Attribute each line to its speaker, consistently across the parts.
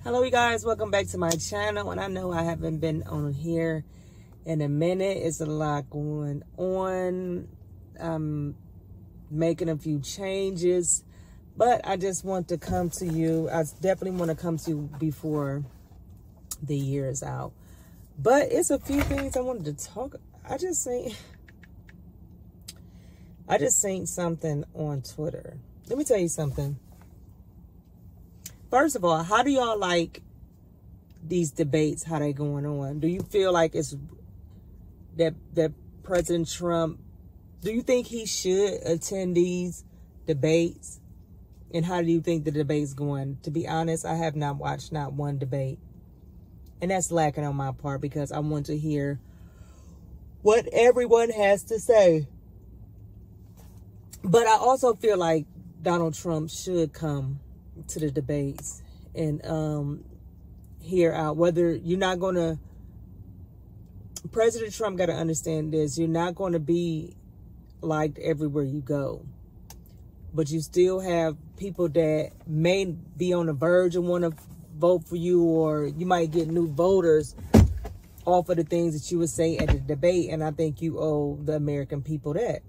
Speaker 1: Hello you guys, welcome back to my channel. And I know I haven't been on here in a minute. It's a lot going on. I'm making a few changes, but I just want to come to you. I definitely want to come to you before the year is out. But it's a few things I wanted to talk. I just seen something on Twitter. Let me tell you something. First of all, how do y'all like these debates, how they going on? Do you feel like it's that President Trump, do you think he should attend these debates? And how do you think the debate's going? To be honest, I have not watched not one debate. And that's lacking on my part because I want to hear what everyone has to say. But I also feel like Donald Trump should come to the debates and hear out whether you're not going to. President Trump got to understand this. You're not going to be liked everywhere you go, but you still have people that may be on the verge and want to vote for you, or you might get new voters off of the things that you would say at the debate. And I think you owe the American people that,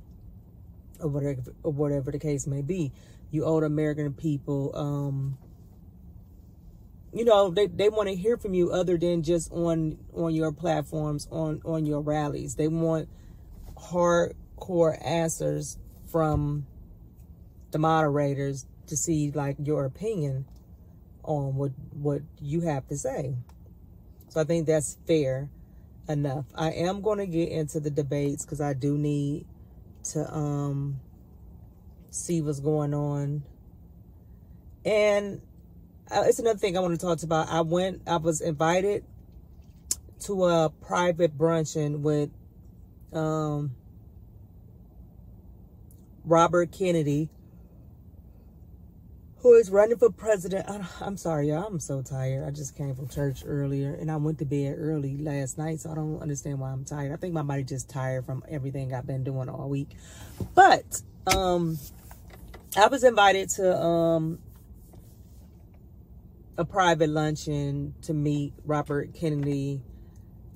Speaker 1: or whatever the case may be. You owe the American people, you know, they want to hear from you other than just on your platforms, on your rallies. They want hardcore answers from the moderators to see like your opinion on what you have to say. So I think that's fair enough. I am going to get into the debates because I do need to see what's going on. And it's another thing I want to talk about. I was invited to a private bruncheon with Robert Kennedy, who is running for president. I'm sorry, y'all. I'm so tired. I just came from church earlier and I went to bed early last night, so I don't understand why I'm tired. I think my body just tired from everything I've been doing all week. But I was invited to a private luncheon to meet Robert Kennedy,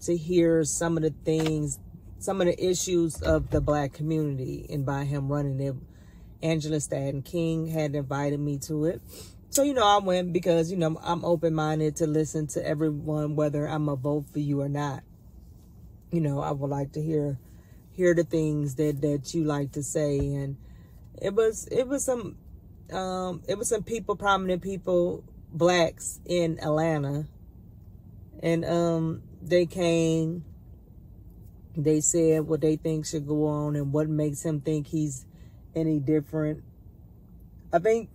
Speaker 1: to hear some of the things, some of the issues of the Black community, and by him running it. Angela Staten King had invited me to it. So, you know, I went because, you know, I'm open-minded to listen to everyone, whether I'm a vote for you or not. You know, I would like to hear the things that you like to say. And it was some people, prominent people, Blacks in Atlanta. And they came, they said what they think should go on and what makes him think he's any different. I think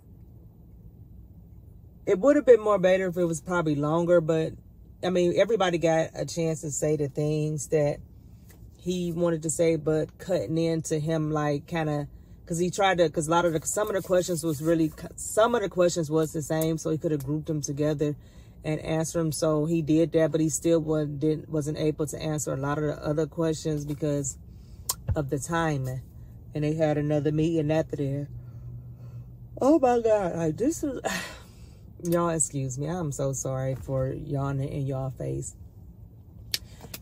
Speaker 1: it would have been more better if it was probably longer, but I mean, everybody got a chance to say the things that he wanted to say, but cutting into him, like, kind of, because he tried to, because some of the questions was the same, so he could have grouped them together and answer them. So he did that, but he still wasn't able to answer a lot of the other questions because of the timing. And they had another meeting after there. Oh my God, like, this is, y'all excuse me. I'm so sorry for yawning in y'all face.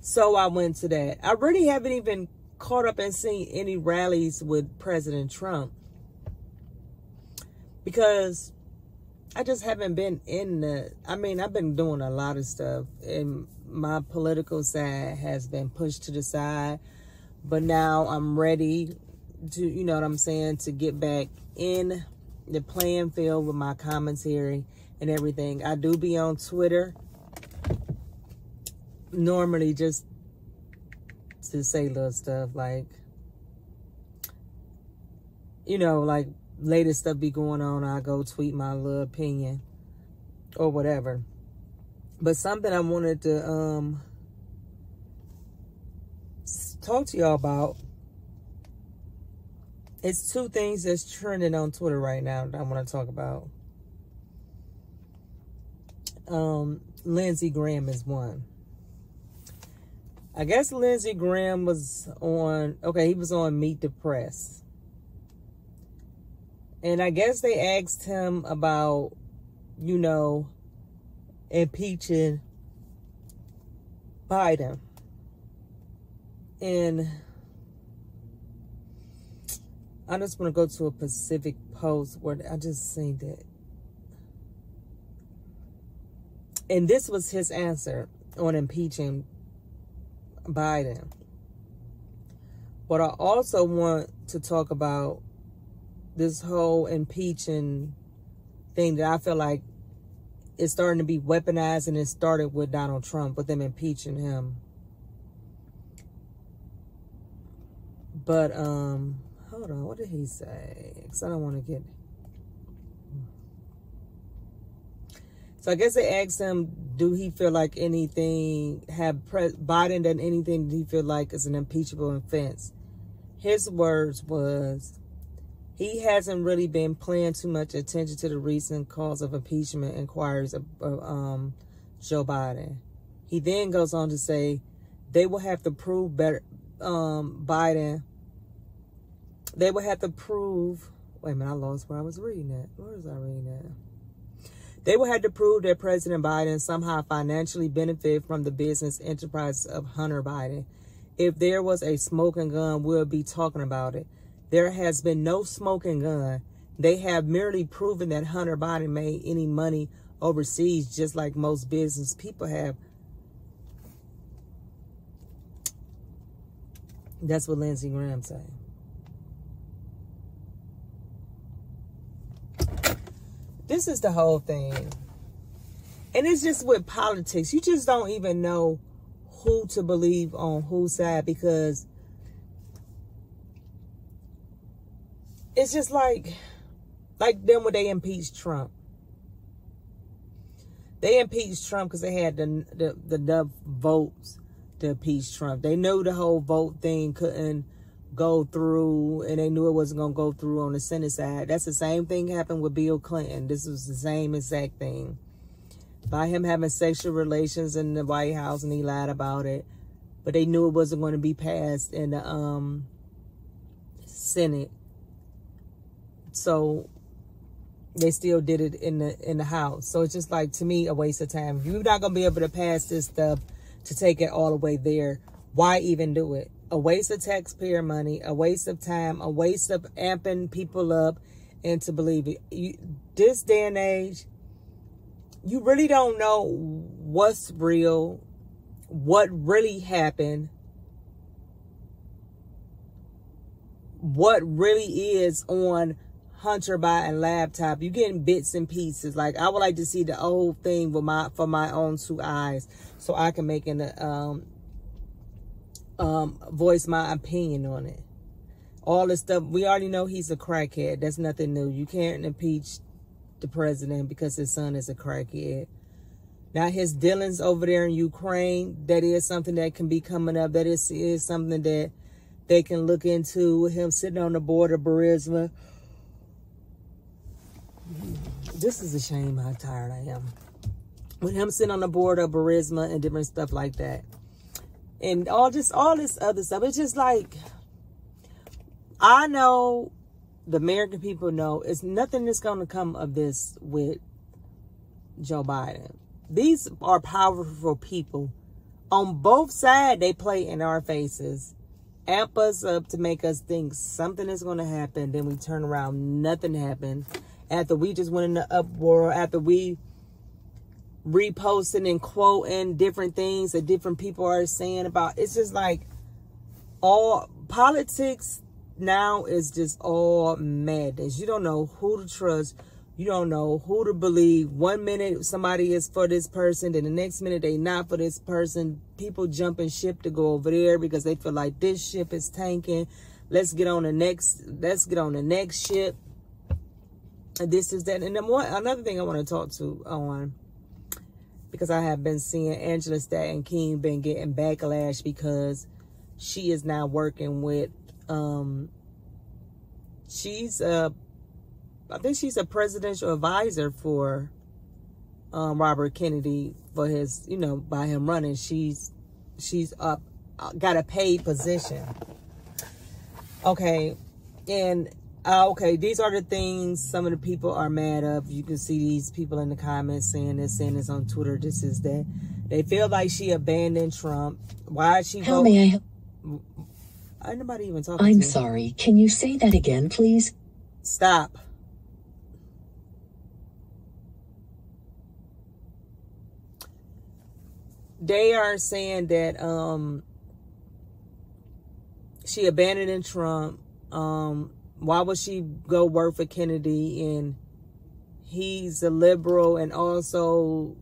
Speaker 1: So I went to that. I really haven't even caught up and seen any rallies with President Trump because I just haven't been in the, I mean, I've been doing a lot of stuff and my political side has been pushed to the side, but now I'm ready to, you know what I'm saying, to get back in the playing field with my commentary and everything. I do be on Twitter normally just to say little stuff like, you know, like latest stuff be going on, I go tweet my little opinion or whatever. But something I wanted to talk to y'all about, it's two things that's trending on Twitter right now that I want to talk about. Lindsey Graham is one. I guess Lindsey Graham was on, he was on Meet the Press. And I guess they asked him about, you know, impeaching Biden. And I just want to go to a specific post where I just seen that. And this was his answer on impeaching Biden. But I also want to talk about this whole impeaching thing that I feel like is starting to be weaponized, and it started with Donald Trump, with them impeaching him. But, hold on, what did he say? Because I don't want to get... So I guess they asked him, do he feel like anything, Biden done anything that he feel like is an impeachable offense? His words was, he hasn't really been paying too much attention to the recent cause of impeachment inquiries of Joe Biden. He then goes on to say, they will have to prove better, Biden, they will have to prove, wait a minute, I lost where I was reading that. Where was I reading that? They will have to prove that President Biden somehow financially benefited from the business enterprise of Hunter Biden. If there was a smoking gun, we'll be talking about it. There has been no smoking gun. They have merely proven that Hunter Biden made any money overseas, just like most business people have. That's what Lindsey Graham said. This is the whole thing. And it's just with politics. You just don't even know who to believe on whose side, because it's just like them when they impeached Trump. They impeached Trump because they had the votes to impeach Trump. They knew the whole vote thing couldn't go through, and they knew it wasn't going to go through on the Senate side. That's the same thing happened with Bill Clinton. This was the same exact thing. By him having sexual relations in the White House, and he lied about it. But they knew it wasn't going to be passed in the Senate. So they still did it in the House. So it's just like, to me, a waste of time. If you're not going to be able to pass this stuff to take it all the way there, why even do it? A waste of taxpayer money, a waste of time, a waste of amping people up into believing. This day and age, you really don't know what's real, what really happened, what really is on Hunter Biden laptop. You're getting bits and pieces. Like, I would like to see the whole thing with for my own two eyes, so I can make voice my opinion on it. All this stuff, we already know he's a crackhead. That's nothing new. You can't impeach the president because his son is a crackhead. Now, his dealings over there in Ukraine, that is something that can be coming up. That is something that they can look into, with him sitting on the board of Burisma. This is a shame how tired I am. With him sitting on the board of Burisma and different stuff like that. And all this other stuff. It's just like, I know, the American people know, it's nothing that's going to come of this with Joe Biden. These are powerful people. On both sides, they play in our faces. Amp us up to make us think something is going to happen. Then we turn around, nothing happened. After we just went in the uproar, after we reposting and quoting different things that different people are saying about, it's just like, all politics now is just all madness. You don't know who to trust. You don't know who to believe. 1 minute somebody is for this person, then the next minute they not for this person. People jumping ship to go over there because they feel like this ship is tanking. Let's get on the next ship. And this is that. And then another thing I want to talk to on, because I have been seeing Angela Stanton King been getting backlash because she is now working with, I think she's a presidential advisor for Robert Kennedy for his, by him running. She's got a paid position. Okay. And Okay, these are the things some of the people are mad of. You can see these people in the comments saying this on Twitter, this is that. They feel like she abandoned Trump. Why is she
Speaker 2: How may I help?
Speaker 1: Ain't nobody even talking
Speaker 2: I'm
Speaker 1: to
Speaker 2: sorry. Can you say that again, please?
Speaker 1: Stop. They are saying that she abandoned Trump. Why would she go work for Kennedy? And he's a liberal, and also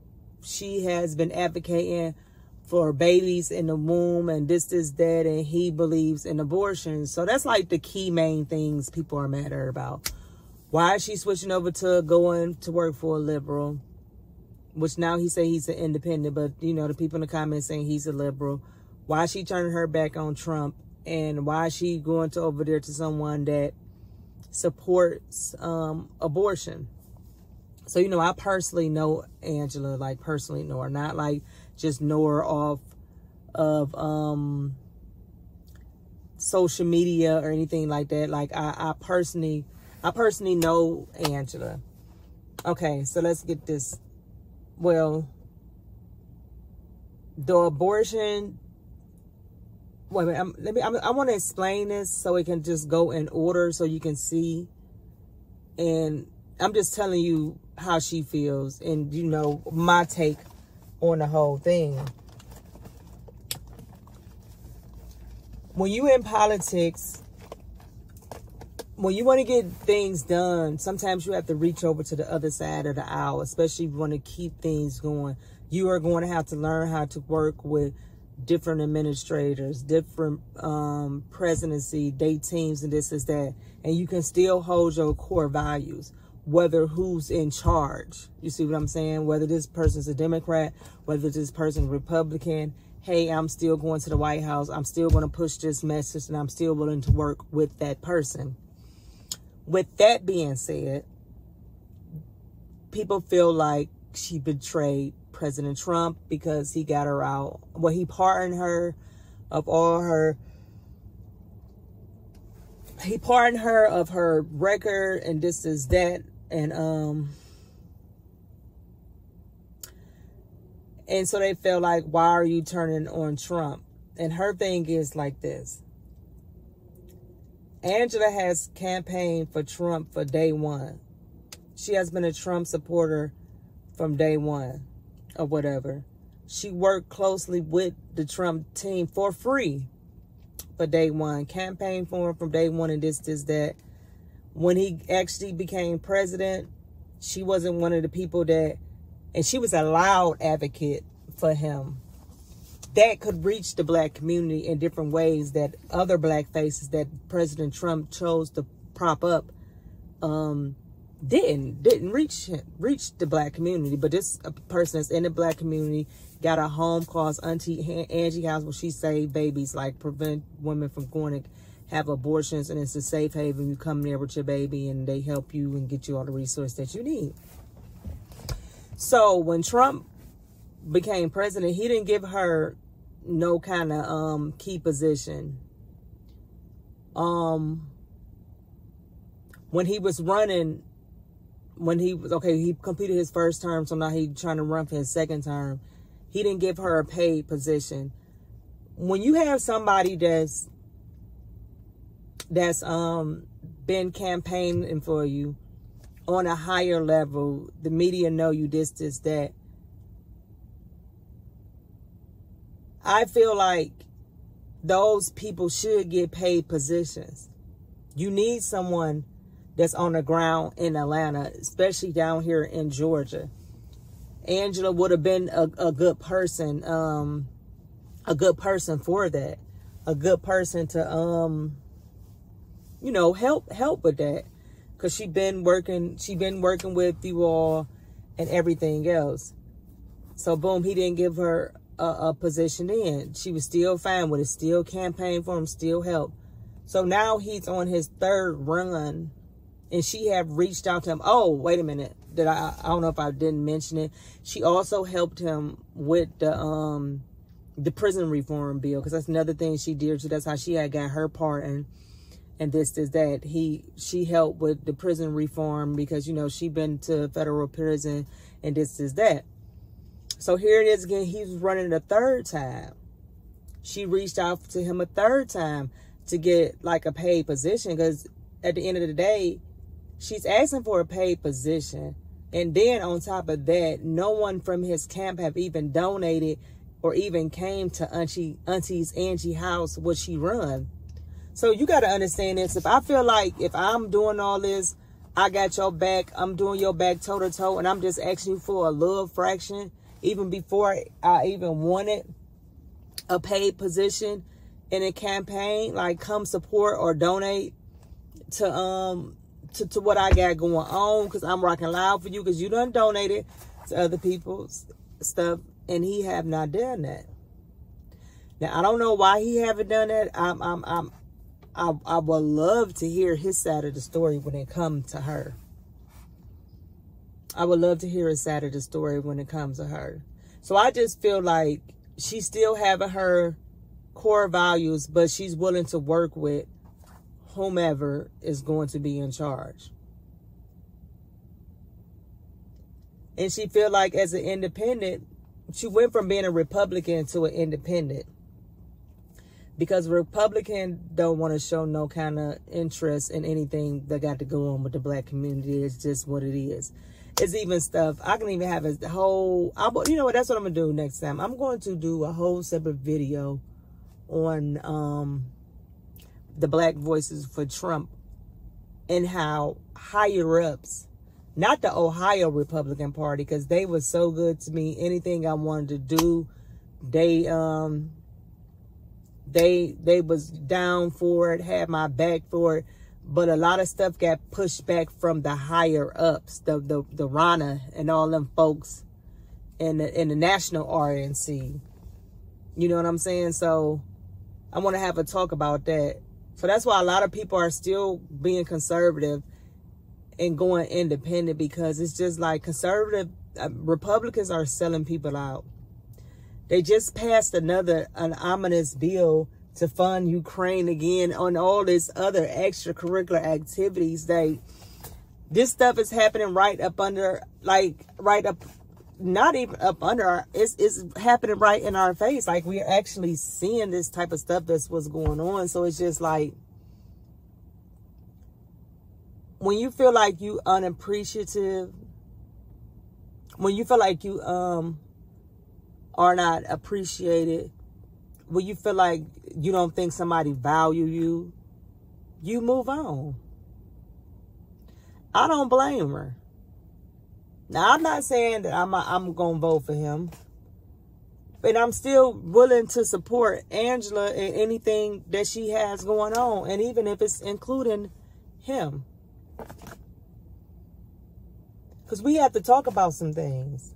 Speaker 1: she has been advocating for babies in the womb and this, that, and he believes in abortion. So that's like the key main things people are mad at her about. Why is she switching over to going to work for a liberal? Which now he say he's an independent, but you know, the people in the comments saying he's a liberal. Why is she turning her back on Trump? And why is she going to over there to someone that supports abortion? So, you know, I personally know Angela, like personally know her, not like just know her off of social media or anything like that. Like I personally know Angela. Okay, so let's get this. Well, the abortion. Wait a minute. I want to explain this so it can just go in order so you can see. And I'm just telling you how she feels and, you know, my take on the whole thing. When you in politics, when you want to get things done, sometimes you have to reach over to the other side of the aisle, especially if you want to keep things going. You are going to have to learn how to work with different administrators, different presidency, day teams, and this is that. And you can still hold your core values, whether who's in charge. You see what I'm saying? Whether this person's a Democrat, whether this person's Republican. Hey, I'm still going to the White House. I'm still going to push this message, and I'm still willing to work with that person. With that being said, people feel like she betrayed President Trump because he got her out. Well, he pardoned her of all her. He pardoned her of her record and this is that. And so they felt like, why are you turning on Trump? And her thing is like this. Angela has campaigned for Trump for day one. She has been a Trump supporter from day one or whatever. She worked closely with the Trump team for free for day one. Campaigned for him from day one and this, that. When he actually became president, she wasn't one of the people that, and she was a loud advocate for him that could reach the black community in different ways that other black faces that President Trump chose to prop up didn't reach the black community. But this person that's in the black community got a home called Auntie Angie House, where she saved babies, like prevent women from going to have abortions, and it's a safe haven. You come there with your baby and they help you and get you all the resources that you need. So when Trump became president, he didn't give her no kind of key position. When he was running, he completed his first term, so now he's trying to run for his second term. He didn't give her a paid position. When you have somebody that's been campaigning for you on a higher level, the media know you this, that. I feel like those people should get paid positions. You need someone that's on the ground in Atlanta, especially down here in Georgia. Angela would have been a good person for that. A good person to, you know, help with that. Because she been working with you all and everything else. So boom, he didn't give her a position in. She was still fine with it, still campaigned for him, still helped. So now he's on his third run, and she have reached out to him. Oh, wait a minute. I don't know if I didn't mention it. She also helped him with the prison reform bill, because that's another thing she did too. That's how she had got her pardon and this is that. She helped with the prison reform because, you know, she been to federal prison, and this is that. So here it is again. He's running a third time. She reached out to him a third time to get like a paid position, because at the end of the day, she's asking for a paid position. And then on top of that, no one from his camp have even donated or even came to Auntie's Angie house, what she run. So you got to understand this. If I feel like if I'm doing all this, I got your back, I'm doing your back toe to toe, and I'm just asking you for a little fraction, even before I even wanted a paid position in a campaign, like come support or donate to what I got going on, because I'm rocking loud for you, because you done donated to other people's stuff, and he have not done that. Now I don't know why he haven't done that. I would love to hear his side of the story when it comes to her. I would love to hear his side of the story when it comes to her. So I just feel like she's still having her core values, but she's willing to work with whomever is going to be in charge. And she feel like as an independent, she went from being a Republican to an independent, because Republican don't want to show no kind of interest in anything that got to go on with the black community. It's just what it is. It's even stuff, I can even have a whole, you know what, that's what I'm going to do next time. I'm going to do a whole separate video on the black voices for Trump, and how higher ups, not the Ohio Republican Party, because they were so good to me. Anything I wanted to do, they was down for it, had my back for it. But a lot of stuff got pushed back from the higher ups, the Rana and all them folks in the national RNC. You know what I'm saying? So I want to have a talk about that. So that's why a lot of people are still being conservative and going independent, because it's just like conservative Republicans are selling people out. They just passed an ominous bill to fund Ukraine again on all this other extracurricular activities. This stuff is happening right up under, like right up, not even up under our, it's happening right in our face. Like we're actually seeing this type of stuff. That's what's going on. So it's just like, when you feel like you unappreciative, when you feel like you are not appreciated, when you feel like you don't think somebody value you, you move on. I don't blame her. Now, I'm not saying that I'm going to vote for him, but I'm still willing to support Angela in anything that she has going on, and even if it's including him. Because we have to talk about some things.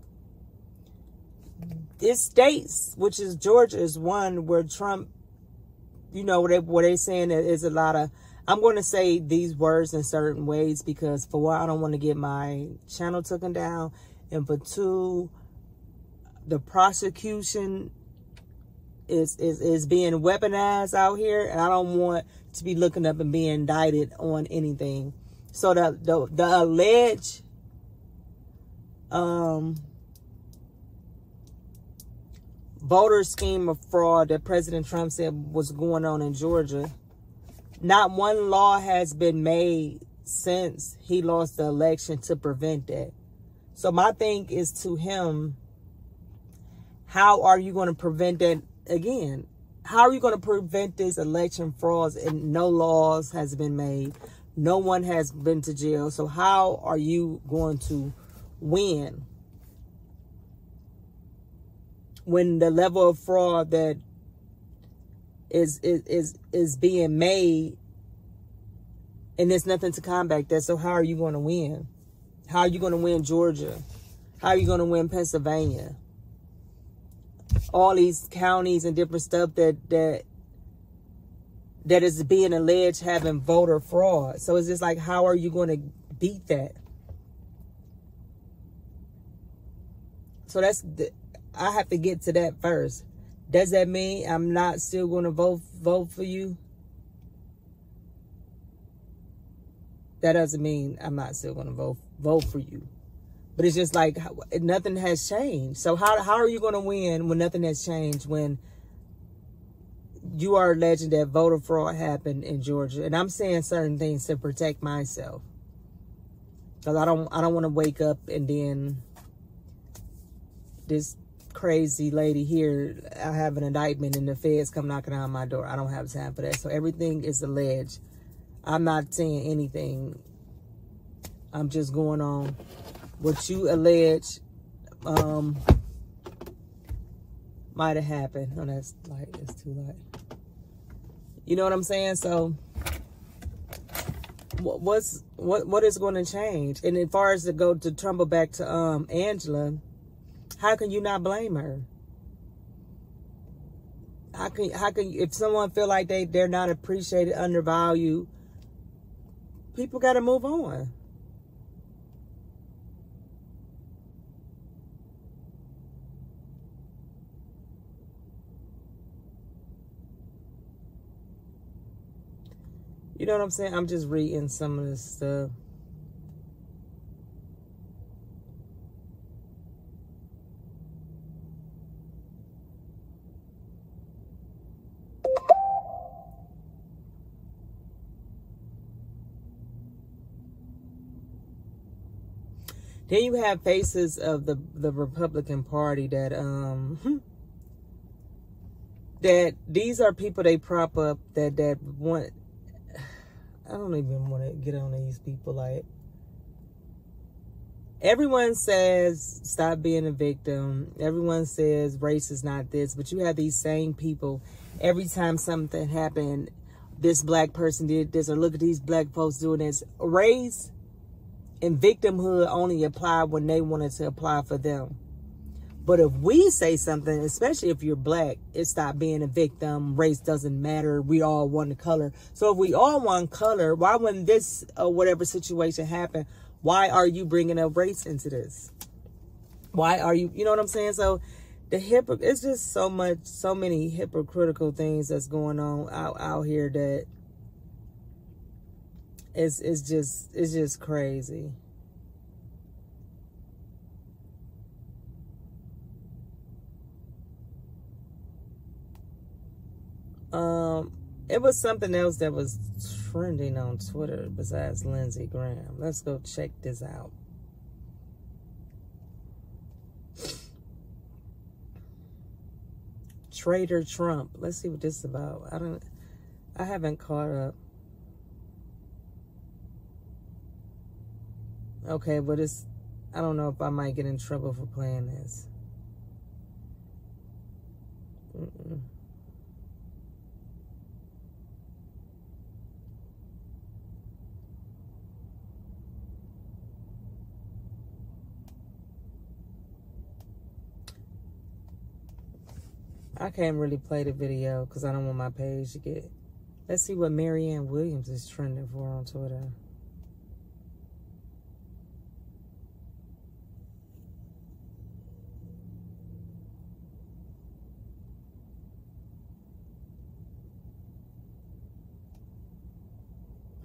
Speaker 1: This states, which is Georgia, is one where Trump, you know, where they saying there is a lot of, I'm going to say these words in certain ways, because for one, I don't want to get my channel taken down. And for two, the prosecution is being weaponized out here. And I don't want to be looking up and being indicted on anything. So the alleged voter scheme of fraud that President Trump said was going on in Georgia, not one law has been made since he lost the election to prevent that. So my thing is to him, how are you going to prevent that again? How are you going to prevent this election frauds and no laws has been made? No one has been to jail. So how are you going to win when the level of fraud that is being made and there's nothing to combat that? So how are you going to win? How are you going to win Georgia? How are you going to win Pennsylvania? All these counties and different stuff that is being alleged having voter fraud. So it's just like, how are you going to beat that? So I have to get to that first. Does that mean I'm not still going to vote for you? that doesn't mean I'm not still going to vote for you. But it's just like nothing has changed. So how are you going to win when nothing has changed, when you are alleging that voter fraud happened in Georgia? And I'm saying certain things to protect myself, because I don't want to wake up and then this crazy lady here, I have an indictment and the feds come knocking on my door. I don't have time for that. So everything is alleged. I'm not saying anything. I'm just going on what you allege might have happened. Oh, that's light. It's too light. You know what I'm saying? So what is going to change? And as far as to go to tumble back to Angela, how can you not blame her? How can if someone feel like they're not appreciated, undervalued, people got to move on. You know what I'm saying? I'm just reading some of this stuff. Then you have faces of the Republican Party that that these are people they prop up that want. I don't even want to get on these people. Like, everyone says stop being a victim. Everyone says race is not this, but you have these same people every time something happened. This black person did this, or look at these black folks doing this. Race and victimhood only apply when they wanted to apply for them. But if we say something, especially if you're black, it's stop being a victim. Race doesn't matter. We all one color. So if we all one color, why when this whatever situation happened, why are you bringing up race into this? Why are you, you know what I'm saying? So it's just so many hypocritical things that's going on out here that it's just crazy. It was something else that was trending on Twitter besides Lindsey Graham. Let's go check this out. Traitor Trump. Let's see what this is about. I haven't caught up. Okay, but I don't know if I might get in trouble for playing this. I can't really play the video because I don't want my page to get. Let's see what Marianne Williams is trending for on Twitter.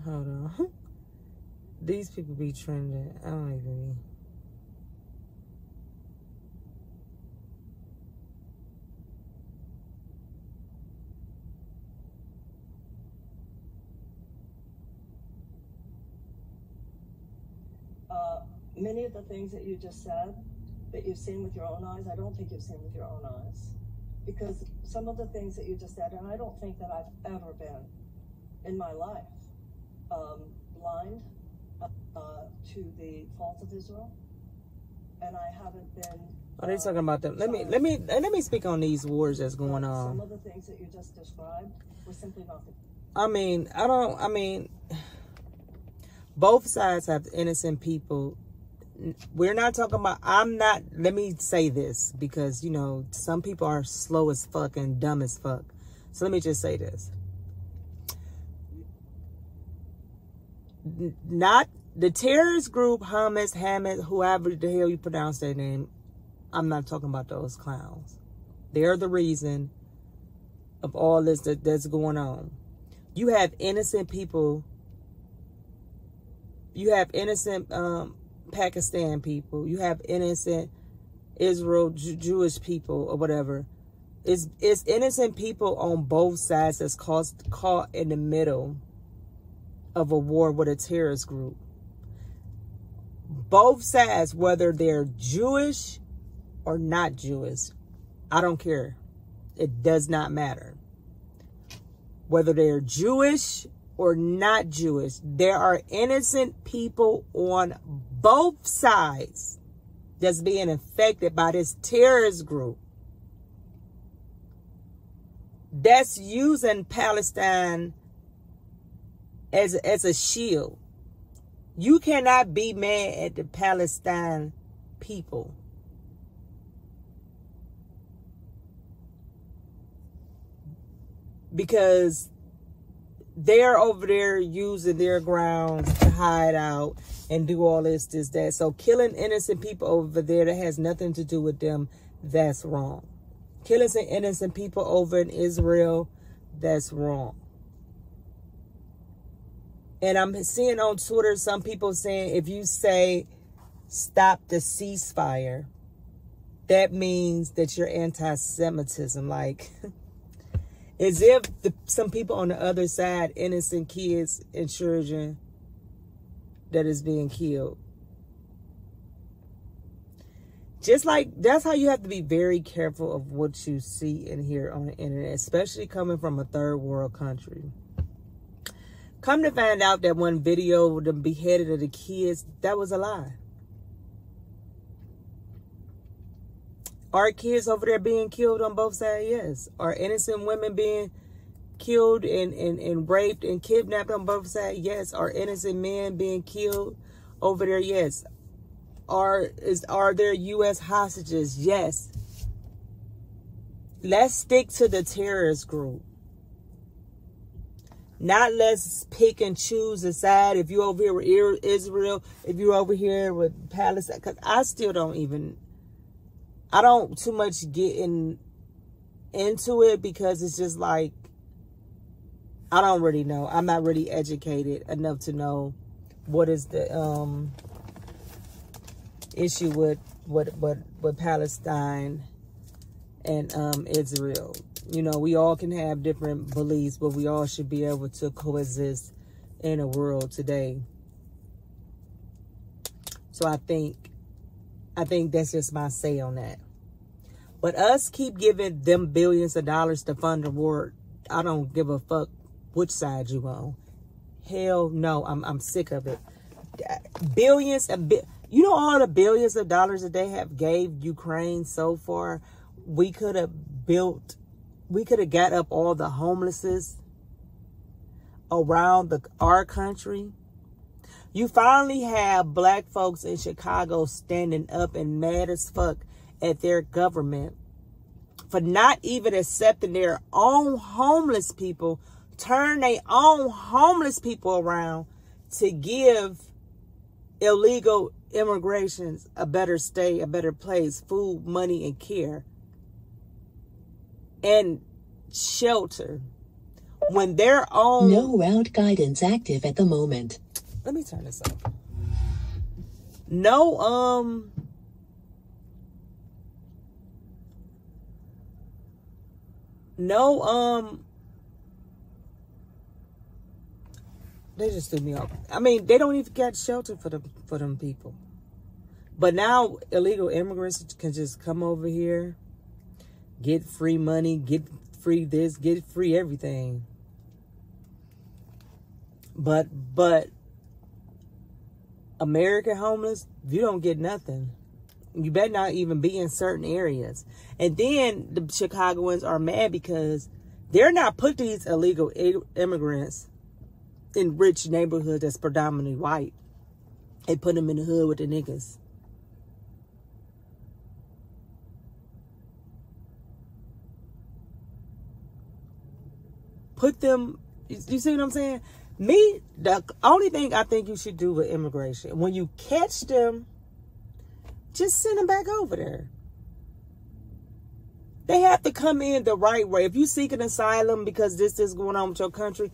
Speaker 1: Hold on. These people be trending. I don't even be.
Speaker 3: Many of the things that you just said, that you've seen with your own eyes, I don't think you've seen with your own eyes. Because some of the things that you just said, and I don't think that I've ever been in my life blind to the fault of Israel, and I haven't been.
Speaker 1: Are they talking about them? Let me speak on these wars that's going on.
Speaker 3: Some of the things that you just described were simply not the.
Speaker 1: I mean, both sides have innocent people. We're not talking about, let me say this, because, you know, some people are slow as fuck and dumb as fuck. So let me just say this. Not the terrorist group, Hamas, whoever the hell you pronounce their name. I'm not talking about those clowns. They're the reason of all this that's going on. You have innocent people You have innocent Pakistan people. You have innocent Israel Jewish people or whatever. It's innocent people on both sides that's caught in the middle of a war with a terrorist group. Both sides, whether they're Jewish or not Jewish, I don't care. It does not matter. Whether they're Jewish or not Jewish, there are innocent people on both sides that's being affected by this terrorist group that's using Palestine as a shield. You cannot be mad at the Palestine people. Because they're over there using their grounds to hide out and do all this, that. So killing innocent people over there that has nothing to do with them, that's wrong. Killing some innocent people over in Israel, that's wrong. And I'm seeing on Twitter some people saying if you say stop the ceasefire, that means that you're anti-Semitism. Like, as if some people on the other side, innocent kids and children that is being killed. Just like, that's how you have to be very careful of what you see and hear on the internet, especially coming from a third world country. Come to find out that one video of the beheading of the kids, that was a lie. Are kids over there being killed on both sides? Yes. Are innocent women being killed and raped and kidnapped on both sides? Yes. Are innocent men being killed over there? Yes. Are there U.S. hostages? Yes. Let's stick to the terrorist group. Not let's pick and choose a side. If you're over here with Israel, if you're over here with Palestine, because I still don't even, I don't too much get into it because it's just like, I don't really know. I'm not really educated enough to know what is the issue with Palestine and Israel. You know, we all can have different beliefs, but we all should be able to coexist in a world today. So I think that's just my say on that. But us keep giving them billions of dollars to fund the war. I don't give a fuck which side you on. Hell no, I'm sick of it. Billions of you know all the billions of dollars that they have gave Ukraine so far. We could have got up all the homelesses around our country. You finally have black folks in Chicago standing up and mad as fuck at their government for not even accepting their own homeless people, turn their own homeless people around to give illegal immigrations a better stay, a better place, food, money, and care. And shelter when their own...
Speaker 2: No route guidance active at the moment.
Speaker 1: Let me turn this up. No, they just threw me off. I mean, they don't even get shelter for them people. But now illegal immigrants can just come over here, get free money, get free this, get free everything. But American homeless, you don't get nothing. You better not even be in certain areas. And then the Chicagoans are mad because they're not put these illegal immigrants in rich neighborhoods that's predominantly white. They put them in the hood with the niggas. Put them, you see what I'm saying? Me, the only thing I think you should do with immigration, when you catch them, just send them back over there. They have to come in the right way. If you seek an asylum because this is going on with your country,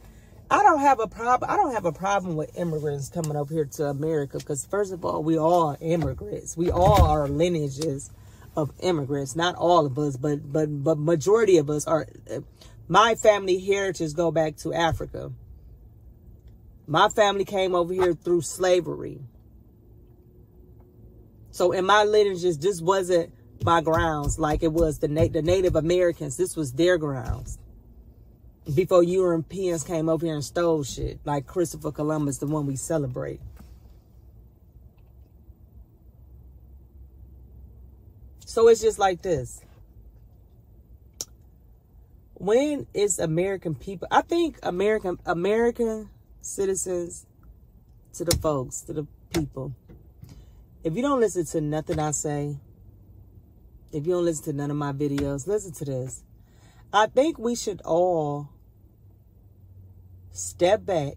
Speaker 1: I don't have a problem with immigrants coming over here to America, because first of all, we all are immigrants. We all are lineages of immigrants. Not all of us, but majority of us are. My family heritage go back to Africa. My family came over here through slavery. So in my lineages, this wasn't my grounds like it was the Native Americans. This was their grounds. Before Europeans came over here and stole shit, like Christopher Columbus, the one we celebrate. So it's just like this. When it's American people, I think American citizens, to the folks, to the people, if you don't listen to nothing I say, if you don't listen to none of my videos, listen to this. I think we should all step back,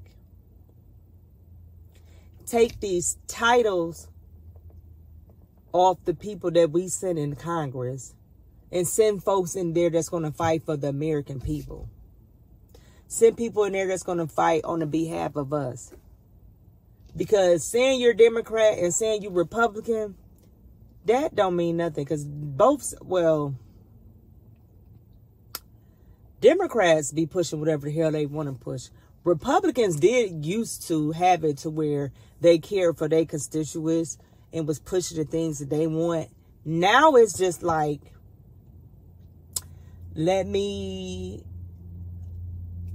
Speaker 1: take these titles off the people that we send in Congress, and send folks in there that's going to fight for the American people. Send people in there that's going to fight on the behalf of us. Because saying you're Democrat and saying you're Republican, that don't mean nothing. Because both, well, Democrats be pushing whatever the hell they want to push. Republicans did used to have it to where they cared for their constituents and was pushing the things that they want. Now it's just like, let me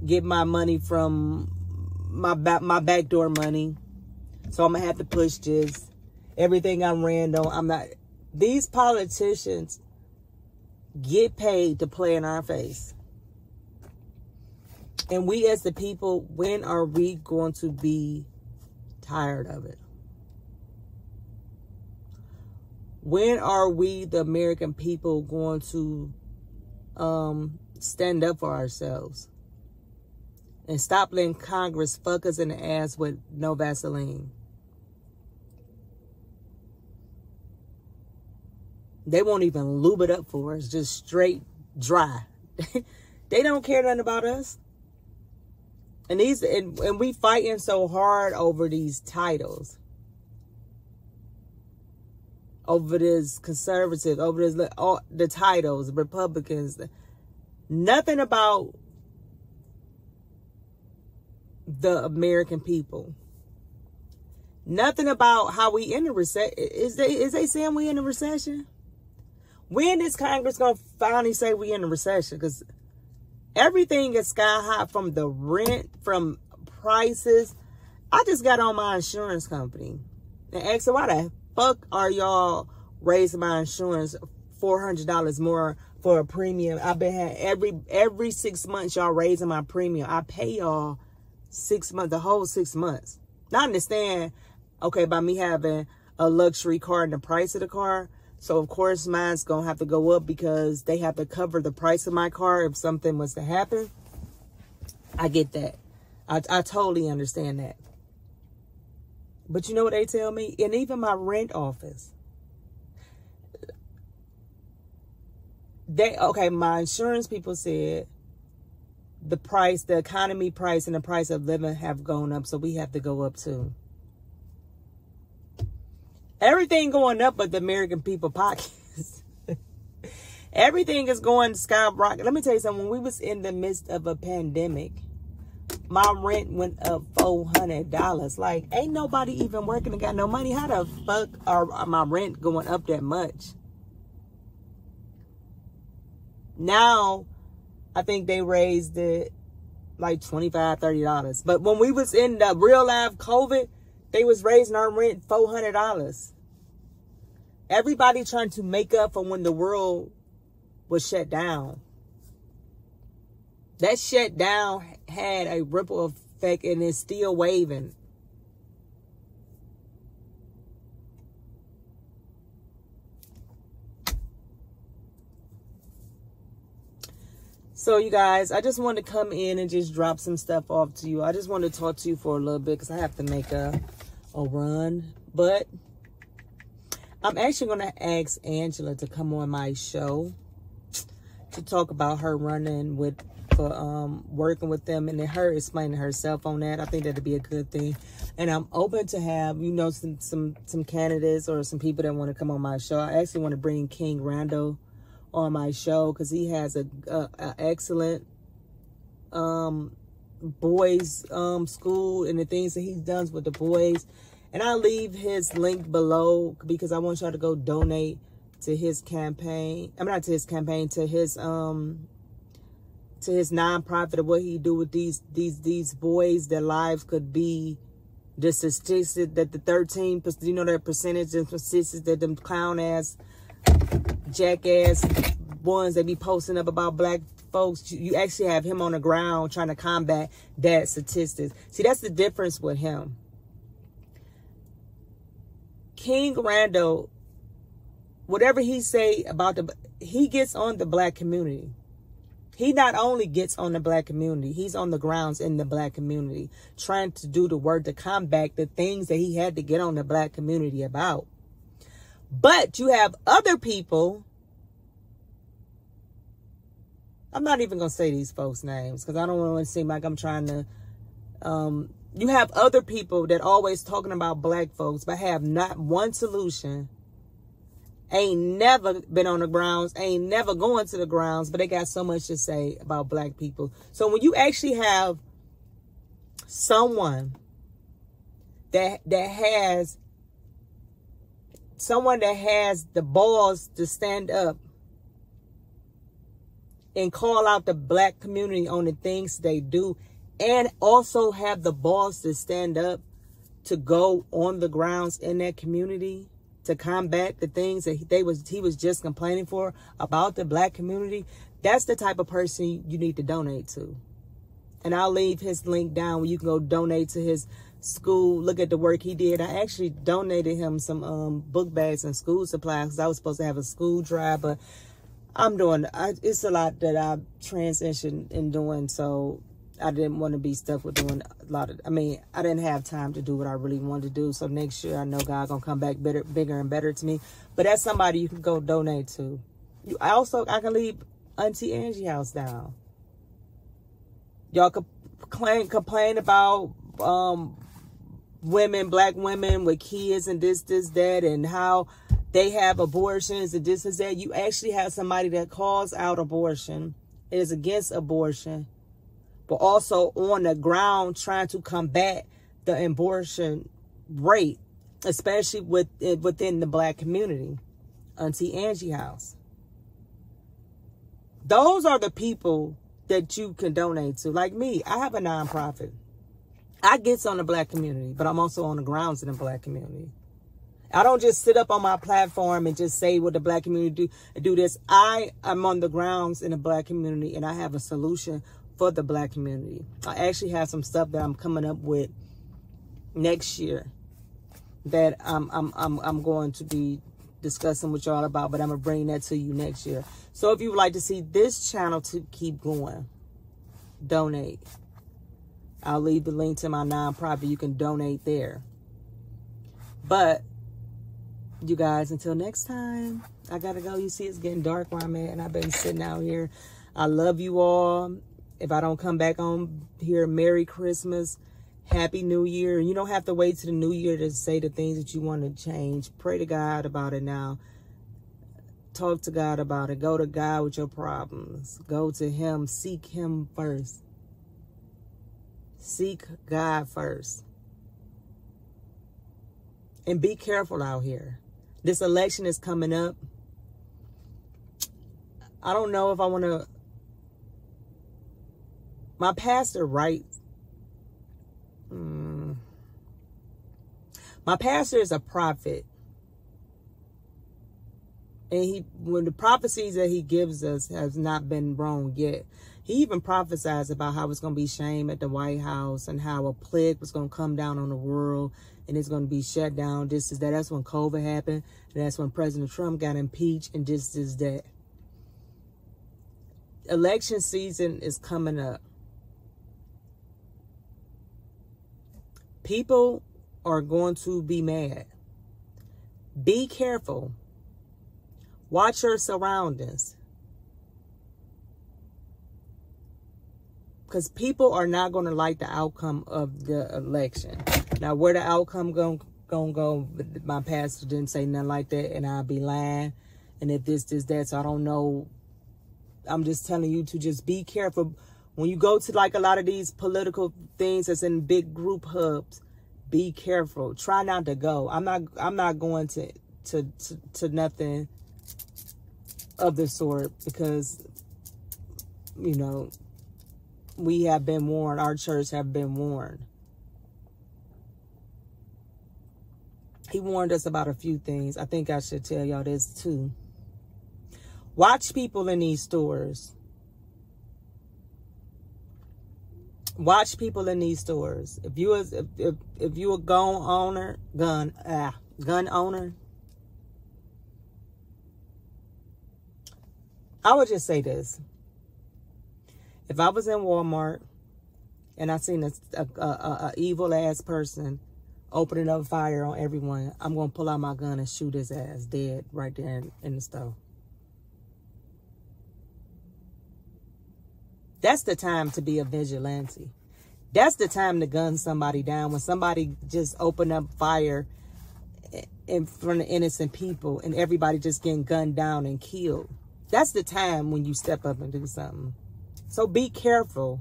Speaker 1: get my money from my backdoor money. So I'm going to have to push this. Everything I'm Randal. I'm not. These politicians get paid to play in our face. And we as the people, when are we going to be tired of it? When are we, the American people, going to stand up for ourselves? And stop letting Congress fuck us in the ass with no Vaseline. They won't even lube it up for us, just straight dry. They don't care nothing about us. And we fighting so hard over these titles. Over this conservative, over this, all the titles, Republicans. Nothing about the American people. Nothing about how we in a recession. Is they saying we in a recession? When is Congress going to finally say we in a recession? Because everything is sky high, from the rent, from prices. I just got on my insurance company and asked them, why the fuck are y'all raising my insurance $400 more for a premium? I've been had every 6 months y'all raising my premium. I pay y'all 6 months, the whole 6 months. Now I understand, okay, by me having a luxury car and the price of the car. So, of course, mine's going to have to go up because they have to cover the price of my car if something was to happen. I get that. I totally understand that. But you know what they tell me? And even my rent office. My insurance people said the price, the economy price and the price of living have gone up. So we have to go up too. Everything going up but the American people pockets. Everything is going to skyrocket. Let me tell you something. When we was in the midst of a pandemic, my rent went up $400. Like, ain't nobody even working and got no money. How the fuck are my rent going up that much? Now, I think they raised it like $25, $30. But when we was in the real life COVID, they was raising our rent $400. Everybody trying to make up for when the world was shut down. That shutdown had a ripple effect and it's still waving. So, you guys, I just wanted to come in and just drop some stuff off to you. I just wanted to talk to you for a little bit because I have to make a run. But I'm actually going to ask Angela to come on my show to talk about her running with for working with them, and then her explaining herself on that. I think that'd be a good thing. And I'm open to have, you know, some candidates or some people that want to come on my show. I actually want to bring King Randal on my show because he has a excellent boys school and the things that he does with the boys. And I'll leave his link below because I want y'all to go donate to his campaign. I'm not to his campaign, to his nonprofit of what he do with these boys. Their lives could be the statistic that the 13%, you know, that percentage of statistics that them clown ass, jackass ones that be posting up about black folks. You actually have him on the ground trying to combat that statistics. See, that's the difference with him. King Randal, whatever he say about he gets on the black community. He not only gets on the black community, he's on the grounds in the black community, trying to do the work to combat the things that he had to get on the black community about. But you have other people, I'm not even going to say these folks' names because I don't want to seem like I'm trying to, you have other people that always talking about black folks, but have not one solution. Ain't never been on the grounds, ain't never going to the grounds, but they got so much to say about black people. So when you actually have someone that has the balls to stand up and call out the black community on the things they do, and also have the balls to stand up to go on the grounds in that community to combat the things that he was just complaining for about the black community, that's the type of person you need to donate to. And I'll leave his link down where you can go donate to his school, look at the work he did. I actually donated him some book bags and school supplies because I was supposed to have a school drive, but it's a lot that I transitioned in doing, so I didn't want to be stuck with doing a lot of, I didn't have time to do what I really wanted to do. So next year, I know God gonna come back bigger and better to me. But that's somebody you can go donate to. I can leave Auntie Angie house down. Y'all complain about women, black women with kids and this, that, and how they have abortions and this and that. You actually have somebody that calls out abortion, is against abortion, but also on the ground trying to combat the abortion rate, especially within the black community. Auntie Angie house. Those are the people that you can donate to. Like me, I have a nonprofit. I get on the black community, but I'm also on the grounds in the black community. I don't just sit up on my platform and just say what the black community do this. I am on the grounds in the black community, and I have a solution for the black community. I actually have some stuff that I'm coming up with next year that I'm going to be discussing with y'all about, but I'm gonna bring that to you next year. So if you would like to see this channel to keep going, donate. I'll leave the link to my nonprofit. You can donate there. But you guys, until next time, I gotta go. You see, it's getting dark where I'm at, and I've been sitting out here. I love you all. If I don't come back on here, Merry Christmas, Happy New Year. You don't have to wait to the New Year to say the things that you want to change. Pray to God about it now. Talk to God about it. Go to God with your problems. Go to Him. Seek Him first. Seek God first. And be careful out here. This election is coming up. I don't know if I want to... My pastor writes... My pastor is a prophet. And when the prophecies that he gives us has not been wrong yet. He even prophesies about how it's going to be shame at the White House and how a plague was going to come down on the world and it's going to be shut down. This is that. That's when COVID happened. And that's when President Trump got impeached, and this is that. Election season is coming up. People are going to be mad. Be careful. Watch your surroundings. because people are not going to like the outcome of the election. Now, where the outcome gonna go, my pastor didn't say nothing like that, and I'll be lying. And if this, that, so I don't know. I'm just telling you to just be careful. When you go to like a lot of these political things that's in big group hubs, be careful. Try not to go. I'm not going to nothing of the sort, because, you know, we have been warned. Our church have been warned. He warned us about a few things. I think I should tell y'all this too. Watch people in these stores. Watch people in these stores. If you a gun owner, I would just say this. If I was in Walmart and I seen a evil ass person opening up fire on everyone, I'm going to pull out my gun and shoot his ass dead right there in the store. That's the time to be a vigilante. That's the time to gun somebody down. When somebody just open up fire in front of innocent people and everybody just getting gunned down and killed. That's the time when you step up and do something. So be careful.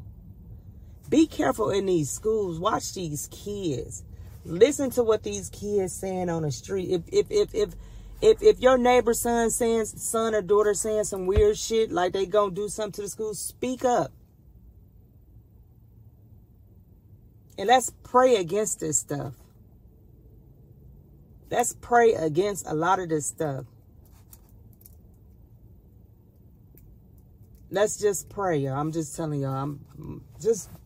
Speaker 1: Be careful in these schools. Watch these kids. Listen to what these kids saying on the street. If your neighbor's son or daughter saying some weird shit, like they gonna do something to the school, speak up. And let's pray against this stuff. Let's pray against a lot of this stuff. Let's just pray, y'all. I'm just telling y'all.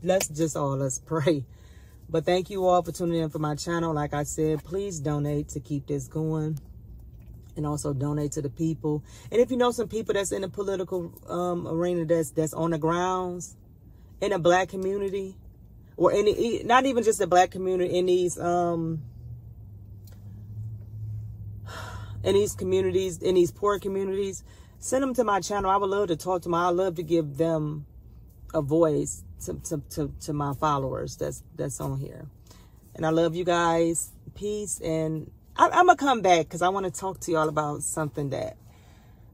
Speaker 1: Let's pray. But thank you all for tuning in for my channel. Like I said, please donate to keep this going. And also donate to the people. And if you know some people that's in the political arena that's on the grounds in a black community, or not even just the black community, in these communities, in these poor communities, send them to my channel. I would love to talk to them. I love to give them a voice to my followers that's on here. And I love you guys. Peace. And I'm going to come back because I want to talk to y'all about something that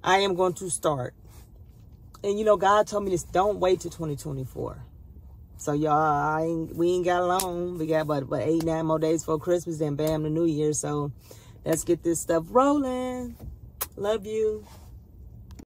Speaker 1: I am going to start. And, you know, God told me this, don't wait till 2024. So, y'all, we ain't got long. We got, what, 8-9 more days for Christmas, then bam, the New Year. So, let's get this stuff rolling. Love you.